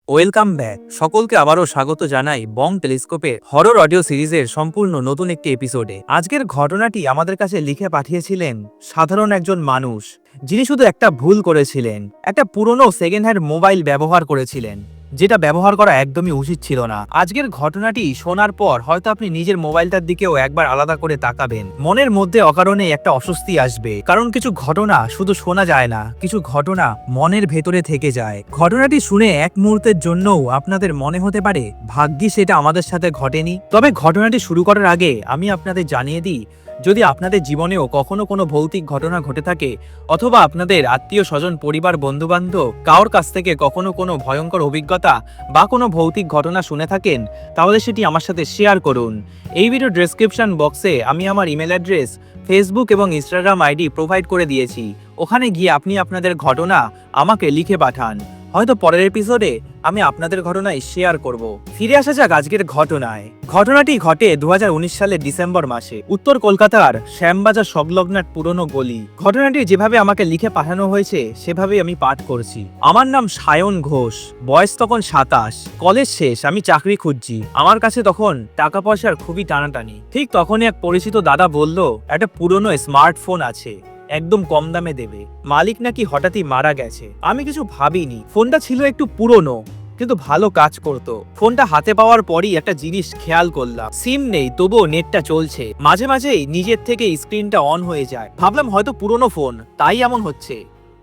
Welcome back. সকলকে আবারও স্বাগত জানাই বং টেলিস্কোপের হরর অডিও সিরিজের সম্পূর্ণ নতুন একটি এপিসোডে। আজকের ঘটনাটি আমাদের কাছে লিখে পাঠিয়েছিলেন সাধারণ একজন মানুষ, যিনি শুধু একটা ভুল করেছিলেন। একটা পুরনো সেকেন্ড হ্যান্ড মোবাইল ব্যবহার করেছিলেন, যেটা ব্যবহার করা একদমই উচিত ছিল না। আজকের ঘটনাটি শোনার পর হয়তো আপনি নিজের মোবাইলটার দিকেও একবার আলাদা করে তাকাবেন। মনের মধ্যে অকারণে একটা অস্বস্তি আসবে, কারণ কিছু ঘটনা শুধু শোনা যায় না, কিছু ঘটনা মনের ভেতরে থেকে যায়। ঘটনাটি শুনে এক মুহূর্তের জন্যও আপনাদের মনে হতে পারে ভাগ্যিস এটা আমাদের সাথে ঘটেনি। তবে ঘটনাটি শুরু করার আগে আমি আপনাদের জানিয়ে দিই, যদি আপনাদের জীবনেও কখনো কোনো ভৌতিক ঘটনা ঘটে থাকে, অথবা আপনাদের আত্মীয় স্বজন, পরিবার, বন্ধুবান্ধব কারোর কাছ থেকে কখনো কোনো ভয়ঙ্কর অভিজ্ঞতা বা কোনো ভৌতিক ঘটনা শুনে থাকেন, তাহলে সেটি আমার সাথে শেয়ার করুন। এই ভিডিও ডেসক্রিপশন বক্সে আমি আমার ইমেল অ্যাড্রেস, ফেসবুক এবং ইনস্টাগ্রাম আইডি প্রোভাইড করে দিয়েছি। ওখানে গিয়ে আপনি আপনাদের ঘটনা আমাকে লিখে পাঠান। হয়তো পরের এপিসোডে আমি আপনাদের ঘটনায় শেয়ার করব। ফিরে আসা যাক আজকের ঘটনায়। ঘটনাটি ঘটে 2019 সালের ডিসেম্বর মাসে উত্তর কলকাতার শ্যামবাজার সংলগ্ন এক পুরনো গলি। ঘটনাটি যেভাবে আমাকে লিখে পাঠানো হয়েছে সেভাবেই আমি পাঠ করছি। আমার নাম সায়ন ঘোষ, বয়স তখন 27, কলেজ শেষ, আমি চাকরি খুঁজছি। আমার কাছে তখন টাকা পয়সার খুবই টানাটানি। ঠিক তখনই এক পরিচিত দাদা বলল একটা পুরনো স্মার্টফোন আছে, একদম কম দামে দেবে। মালিক নাকি হঠাৎই মারা গেছে। আমি কিছু ভাবিনি। ফোনটা ছিল একটু পুরনো, কিন্তু ভালো কাজ করতো। ফোনটা হাতে পাওয়ার পরই একটা জিনিস খেয়াল করলাম, সিম নেই তবুও নেটটা চলছে। মাঝে মাঝেই নিজের থেকে স্ক্রিনটা অন হয়ে যায়। ভাবলাম হয়তো পুরনো ফোন, তাই এমন হচ্ছে,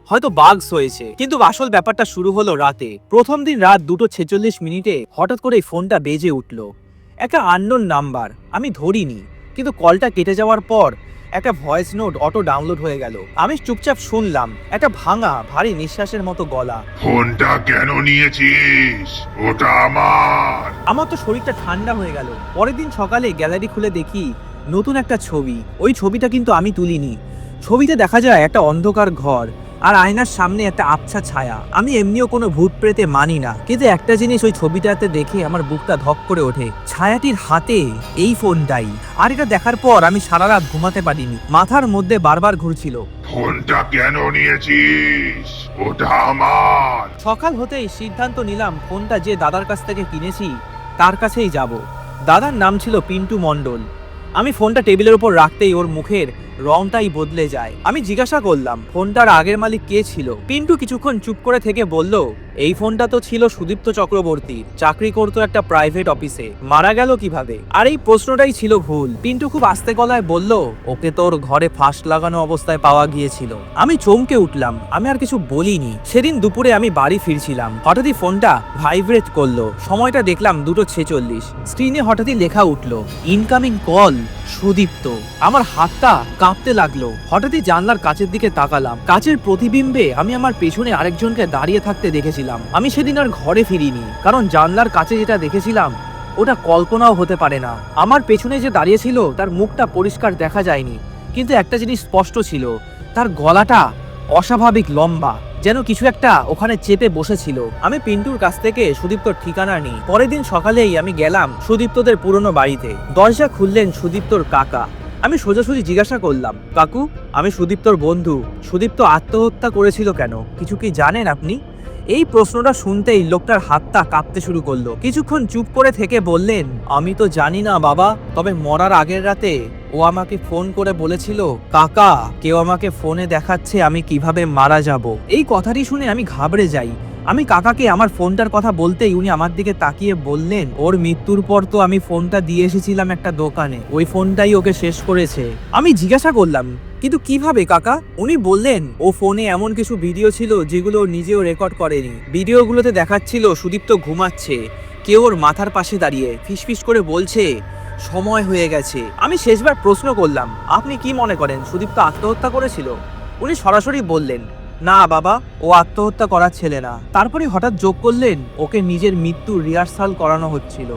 হয়তো বাগস হয়েছে। কিন্তু আসল ব্যাপারটা শুরু হলো রাতে। প্রথম দিন রাত 2:46 হঠাৎ করে ফোনটা বেজে উঠলো। একটা আননোন নাম্বার। আমি ধরিনি, কিন্তু কলটা কেটে যাওয়ার পর একটা ভয়েস নোট অটো ডাউনলোড হয়ে গেল। আমি চুপচাপ শুনলাম, একটা ভাঙা ভারী নিঃশ্বাসের মতো গলা। ফোনটা কেন নিয়েছিস? ওটা আমার তো শরীরটা ঠান্ডা হয়ে গেল। পরের দিন সকালে গ্যালারি খুলে দেখি নতুন একটা ছবি। ওই ছবিটা কিন্তু আমি তুলিনি। ছবিতে দেখা যায় একটা অন্ধকার ঘর আর আয়নার সামনে একটা আবছা ছায়া। আমি এমনিও কোনো ভূত প্রেতে মানি না, কিন্তু একটা জিনিস ওই ছবিটাতে দেখে আমার বুকটা ধক করে ওঠে। ছায়াটির হাতে এই ফোনটাই। আর এটা দেখার পর আমি সারা রাত ঘুমাতে পারিনি। মাথার মধ্যে বারবার ঘুরছিল, ফোনটা কেন নিয়েছিস? ওটা আমার। সকাল হতেই সিদ্ধান্ত নিলাম ফোনটা যে দাদার কাছ থেকে কিনেছি তার কাছেই যাব। দাদার নাম ছিল পিন্টু মণ্ডল। আমি ফোনটা টেবিলের উপর রাখতেই ওর মুখের রংটাই বদলে যায়। আমি জিজ্ঞাসা করলাম ফোনটার আগের মালিক কে ছিল। পিন্টু কিছুক্ষণ চুপ করে থেকে বলল, এই ফোনটা তো ছিল সুদীপ্ত চক্রবর্তীর, চাকরি করতো একটা প্রাইভেট অফিসে, মারা গেল কিভাবে? আর এই প্রশ্নটাই ছিল ভুল। পিন্টু খুব আস্তে গলায় বলল, ওকে তোর ঘরে ফাঁস লাগানো অবস্থায় পাওয়া গিয়েছিল। আমি চমকে উঠলাম। আমি আর কিছু বলিনি। সেদিন দুপুরে আমি বাড়ি ফিরছিলাম, হঠাৎই ফোনটা ভাইব্রেট করলো। সময়টা দেখলাম 2:46। স্ক্রিনে হঠাৎই লেখা উঠলো, ইনকামিং কল সুদীপ্ত। আমার হাতটা কাঁপতে লাগলো। হঠাৎই জানলার কাচের দিকে তাকালাম। কাচের প্রতিবিম্বে আমি আমার পেছনে আরেকজনকে দাঁড়িয়ে থাকতে দেখেছিলাম। আমি সেদিন আর ঘরে ফিরিনি, কারণ জানলার কাছে যেটা দেখেছিলাম ওটা কল্পনাও হতে পারে না। আমার পেছনে যে দাঁড়িয়ে ছিল তার মুখটা পরিষ্কার দেখা যায়নি, কিন্তু একটা জিনিস স্পষ্ট ছিল, তার গলাটা অস্বাভাবিক লম্বা, যেন কিছু একটা ওখানে চেপে বসেছিল। আমি পিন্টুর কাছ থেকে সুদীপ্তর ঠিকানা নিই। পরের দিন সকালেই আমি গেলাম সুদীপ্তদের পুরনো বাড়িতে। দরজা খুললেন সুদীপ্তর কাকা। আমি সোজাসুজি জিজ্ঞাসা করলাম, কাকু, আমি সুদীপ্তর বন্ধু। সুদীপ্ত আত্মহত্যা করেছিল কেন, কিছু কি জানেন আপনি? এই প্রশ্নটা শুনতেই লোকটার হাতটা কাঁপতে শুরু করলো। কিছুক্ষণ চুপ করে থেকে বললেন, আমি তো জানি না বাবা, তবে মরার আগের রাতে ও আমাকে ফোন করে বলেছিল, কাকা, কেউ আমাকে ফোনে দেখাচ্ছে আমি কিভাবে মারা যাব। এই কথাটি শুনে আমি ঘাবড়ে যাই। আমি কাকাকে আমার ফোনটার কথা বলতেই উনি আমার দিকে তাকিয়ে বললেন, ওর মৃত্যুর পর তো আমি ফোনটা দিয়ে এসেছিলাম একটা দোকানে, ওই ফোনটাই ওকে শেষ করেছে। আমি জিজ্ঞাসা করলাম, কিন্তু কিভাবে কাকা? উনি বললেন, ও ফোনে এমন কিছু ভিডিও ছিল যেগুলো নিজেও রেকর্ড করেনি। ভিডিওগুলোতে দেখাচ্ছিল সুদীপ্ত ঘুমাচ্ছে, কেউ ওর মাথার পাশে দাঁড়িয়ে ফিসফিস করে বলছে, সময় হয়ে গেছে। আমি শেষবার প্রশ্ন করলাম, আপনি কি মনে করেন সুদীপ্ত আত্মহত্যা করেছিল? উনি সরাসরি বললেন, না বাবা, ও আত্মহত্যা করার ছেলে না। তারপরে হঠাৎ যোগ করলেন, ওকে নিজের মৃত্যুর রিহার্সাল করানো হচ্ছিল।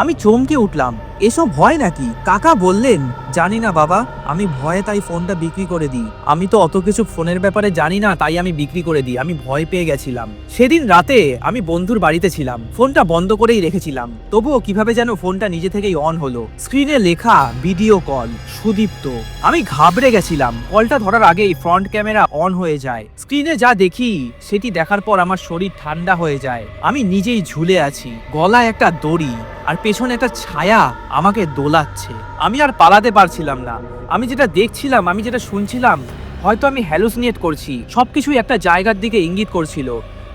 আমি চমকে উঠলাম। এসব হয় নাকি? কাকা বললেন, জানি না বাবা, আমি ভয়ে তাই ফোনটা বিক্রি করে দিই। আমি তো অত কিছু ফোনের ব্যাপারে জানি না, তাই আমি বিক্রি করে দিই। আমি ভয় পেয়ে গেছিলাম। সেদিন রাতে আমি বন্ধুর বাড়িতে ছিলাম, ফোনটা বন্ধ করেই রেখেছিলাম। তবুও কিভাবে যেন ফোনটা নিজে থেকেই অন হলো। স্ক্রিনে লেখা ভিডিও কল, সুদীপ্ত। আমি ঘাবড়ে গেছিলাম। কলটা ধরার আগেই ফ্রন্ট ক্যামেরা অন হয়ে যায়। স্ক্রিনে যা দেখি সেটি দেখার পর আমার শরীর ঠান্ডা হয়ে যায়। আমি নিজেই ঝুলে আছি, গলায় একটা দড়ি, আর পেছনে একটা ছায়া আমাকে দোলাচ্ছে। আমি আর পালাতে পারছিলাম না। আমি যেটা দেখছিলাম, আমি যেটা শুনছিলাম, হয়তো আমি হ্যালুসিনেট করছি। সবকিছুই একটা জায়গার দিকে ইঙ্গিত করছিল।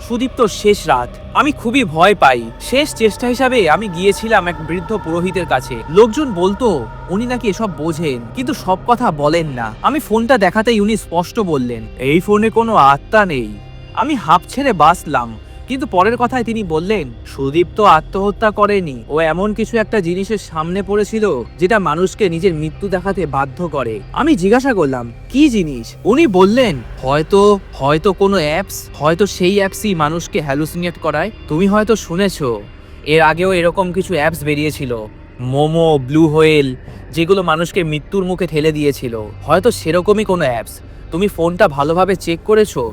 সুদীপ্তর শেষ রাত। আমি খুবই ভয় পাই। শেষ চেষ্টা হিসাবে আমি গিয়েছিলাম এক বৃদ্ধ পুরোহিতের কাছে। লোকজন বলতো উনি নাকি এসব বোঝেন, কিন্তু সব কথা বলেন না। আমি ফোনটা দেখাতেই উনি স্পষ্ট বললেন, এই ফোনে কোনো আত্মা নেই। আমি হাঁপ ছেড়ে বাঁচলাম। কিন্তু পরের কথায় তিনি বললেন, সুদীপ্ত আত্মহত্যা করেনি, ও এমন কিছু একটা জিনিসের সামনে পড়েছিল যেটা মানুষকে নিজের মৃত্যু দেখাতে বাধ্য করে। আমি জিজ্ঞাসা করলাম, কি জিনিস? উনি বললেন, হয়তো কোনো অ্যাপস, হয়তো সেই অ্যাপসই মানুষকে হ্যালুসিনেট করায়। তুমি হয়তো শুনেছো, এর আগেও এরকম কিছু অ্যাপস বেরিয়েছিল, মোমো, ব্লু হোয়েল, যেগুলো মানুষকে মৃত্যুর মুখে ঠেলে দিয়েছিল। হয়তো সেরকমই কোনো অ্যাপস। তুমি ফোনটা ভালোভাবে চেক করেছো?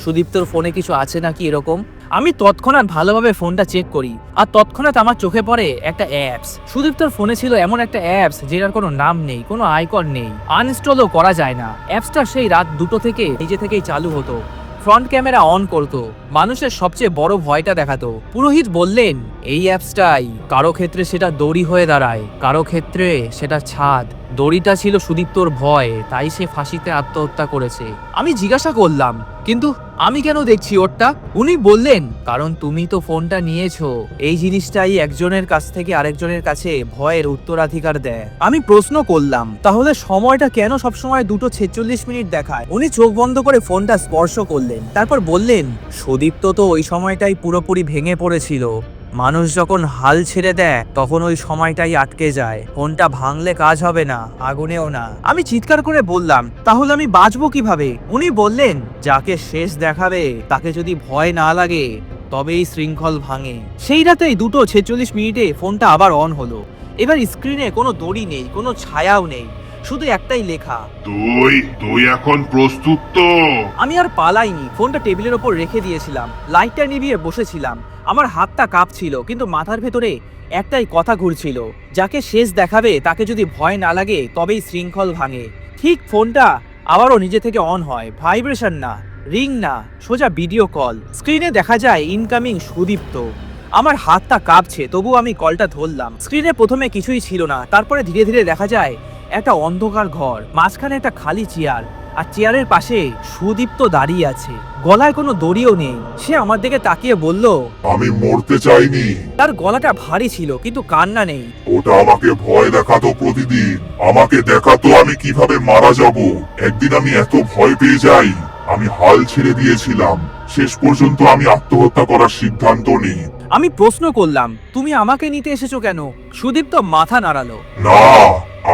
সুদীপ্তর ফোনে কিছু আছে নাকি এরকম? আমি তৎক্ষণাৎ ভালোভাবে ফোনটা চেক করি, আর তৎক্ষণাৎ আমার চোখে পড়ে একটা অ্যাপস। সুদীপ্তর ফোনে ছিল এমন একটা অ্যাপস যেটার কোনো নাম নেই, কোনো আইকন নেই, আনইনস্টলও করা যায় না। অ্যাপসটা সেই রাত 2টো থেকে নিজে থেকেই চালু হতো, ফ্রন্ট ক্যামেরা অন করতো, মানুষের সবচেয়ে বড় ভয়টা দেখাতো। পুরোহিত বললেন, এই অ্যাপসটাই কারো ক্ষেত্রে সেটা দড়ি হয়ে দাঁড়ায়, কারো ক্ষেত্রে সেটা ছাদ। দড়িটা ছিল সুদীপ্তর ভয়, তাই সে ফাঁসিতে আত্মহত্যা করেছে। আমি জিজ্ঞাসা করলাম, কিন্তু আমি কেন দেখছি ওরটা? উনি বললেন, কারণ তুমি তো ফোনটা নিয়েছো। এই জিনিসটাই একজনের কাছ থেকে আরেকজনের কাছে ভয়ের উত্তরাধিকার দেয়। আমি প্রশ্ন করলাম, তাহলে সময়টা কেন সবসময় 2:46 দেখায়? উনি চোখ বন্ধ করে ফোনটা স্পর্শ করলেন, তারপর বললেন, সুদীপ্ত তো ওই সময়টাই পুরোপুরি ভেঙে পড়েছিল। মানুষ যখন হাল ছেড়ে দেয় তখন ওই সময়টাই আটকে যায়। ফোনটা ভাঙলে কাজ হবে না, আগুনেও না। আমি চিৎকার করে বললাম, তাহলে আমি বাঁচবো কিভাবে? উনি বললেন, যাকে শেষ দেখাবে তাকে যদি ভয় না লাগে তবেই শৃঙ্খল ভাঙে। সেই রাতেই 2:46 ফোনটা আবার অন হলো। এবার স্ক্রিনে কোনো দড়ি নেই, কোনো ছায়াও নেই, শুধু একটাই লেখা, তুই এখন প্রস্তুত তো? আমি আর পালাইনি। ফোনটা টেবিলের ওপর রেখে দিয়েছিলাম, লাইটটা নিভিয়ে বসেছিলাম। আমার হাতটা কাঁপছিল, কিন্তু মাথার ভেতরে একটাই কথা ঘুরছিল, যাকে শেষ দেখাবে তাকে যদি ভয় না লাগে তবেই শৃঙ্খল ভাঙে। ঠিক ফোনটা আবারও নিজে থেকে অন হয়, ভাইব্রেশন না, রিং না, সোজা ভিডিও কল। স্ক্রিনে দেখা যায় ইনকামিং সুদীপ্ত। আমার হাতটা কাঁপছে, তবু আমি কলটা ধরলাম। স্ক্রিনে প্রথমে কিছুই ছিল না, তারপরে ধীরে ধীরে দেখা যায় একটা অন্ধকার ঘর, মাঝখানে একটা খালি চেয়ার, আর চেয়ারের পাশে সুদীপ্ত দাঁড়িয়ে আছে। গলায় কোনো দড়িও নেই। সে আমার দিকে তাকিয়ে বলল, আমি মরতে চাইনি। তার গলাটা ভারী ছিল, কিন্তু কান্না নেই। ওটা আমাকে ভয় দেখাতো প্রতিদিন, আমাকে দেখাতো আমি কিভাবে মারা যাব। একদিন আমি এত ভয় পেয়ে যাই, আমি হাল ছেড়ে দিয়েছিলাম। শেষ পর্যন্ত আমি আত্মহত্যা করার সিদ্ধান্ত নিই। আমি প্রশ্ন করলাম, তুমি আমাকে নিতে এসেছো কেন? সুদীপ্ত মাথা নাড়ালো, না,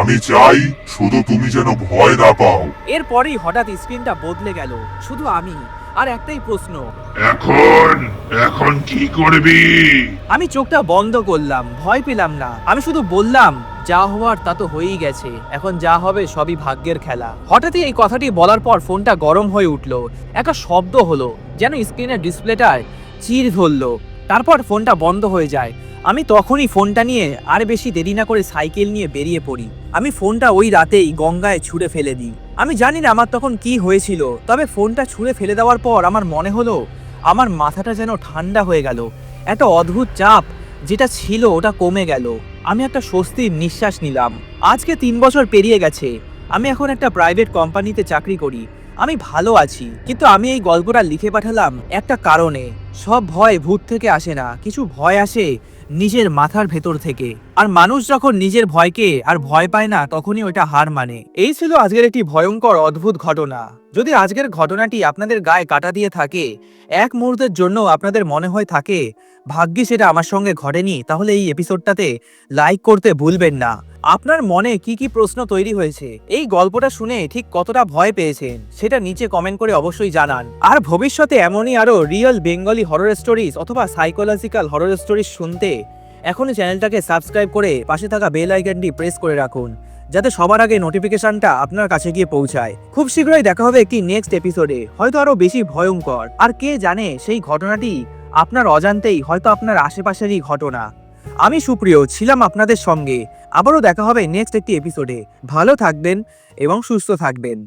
আমি চাই শুধু তুমি যেন ভয় না পাও। এরপরেই হঠাৎ স্ক্রিনটা বদলে গেল, শুধু আমি আর একটাই প্রশ্ন, এখন কি করবি? আমি চোখটা বন্ধ করলাম, ভয় পেলাম না। আমি শুধু বললাম, যা হওয়ার তা তো হয়েই গেছে, এখন যা হবে সবই ভাগ্যের খেলা। হঠাৎই এই কথাটি বলার পর ফোনটা গরম হয়ে উঠলো। একটা শব্দ হলো, যেন স্ক্রিনের ডিসপ্লেটায় চির ধরলো। তারপর ফোনটা বন্ধ হয়ে যায়। আমি তখনই ফোনটা নিয়ে আর বেশি দেরি না করে সাইকেল নিয়ে বেরিয়ে পড়ি। আমি ফোনটা ওই রাতেই গঙ্গায় ছুঁড়ে ফেলে দিই। আমি জানি না আমার তখন কি হয়েছিল, তবে ফোনটা ছুঁড়ে ফেলে দেওয়ার পর আমার মনে হলো আমার মাথাটা যেন ঠান্ডা হয়ে গেল। একটা অদ্ভুত চাপ যেটা ছিল ওটা কমে গেল। আমি একটা স্বস্তির নিঃশ্বাস নিলাম। আজকে 3 বছর পেরিয়ে গেছে। আমি এখন একটা প্রাইভেট কোম্পানিতে চাকরি করি। আমি ভালো আছি, কিন্তু আমি এই গল্পটা লিখে পাঠালাম একটা কারণে। সব ভয় ভূত থেকে আসে না, কিছু ভয় আসে নিজের মাথার ভেতর থেকে। আর মানুষ যখন নিজের ভয়কে আর ভয় পায় না, তখনই ওটা হার মানে। এই ছিল আজকের একটি ভয়ঙ্কর অদ্ভুত ঘটনা। যদি আজকের ঘটনাটি আপনাদের গায়ে কাটা দিয়ে থাকে, এক মুহূর্তের জন্য আপনাদের মনে হয় থাকে ভাগ্যে সেটা আমার সঙ্গে ঘটেনি, তাহলে এই এপিসোডটাতে লাইক করতে ভুলবেন না। আপনার মনে কি কি প্রশ্ন তৈরি হয়েছে, এই গল্পটা শুনে ঠিক কতটা ভয় পেয়েছেন, সেটা নিচে কমেন্ট করে অবশ্যই জানান। আর ভবিষ্যতে এমনই আরো রিয়েল বেঙ্গলি হরর স্টোরিজ অথবা সাইকোলজিক্যাল হরর স্টোরিজ শুনতে এখনই চ্যানেলটাকে সাবস্ক্রাইব করে পাশে থাকা বেল আইকনটি প্রেস করে রাখুন, যাতে সবার আগে নোটিফিকেশনটা আপনার কাছে গিয়ে পৌঁছায়। খুব শীঘ্রই দেখা হবে একটি নেক্সট এপিসোডে, হয়তো আরো বেশি ভয়ঙ্কর। আর কে জানে সেই ঘটনাটি আপনার অজান্তেই হয়তো আপনার আশেপাশেরই ঘটনা। আমি সুপ্রিয় ছিলাম আপনাদের সঙ্গে। আবারও দেখা হবে নেক্সট একটি এপিসোডে। ভালো থাকবেন এবং সুস্থ থাকবেন।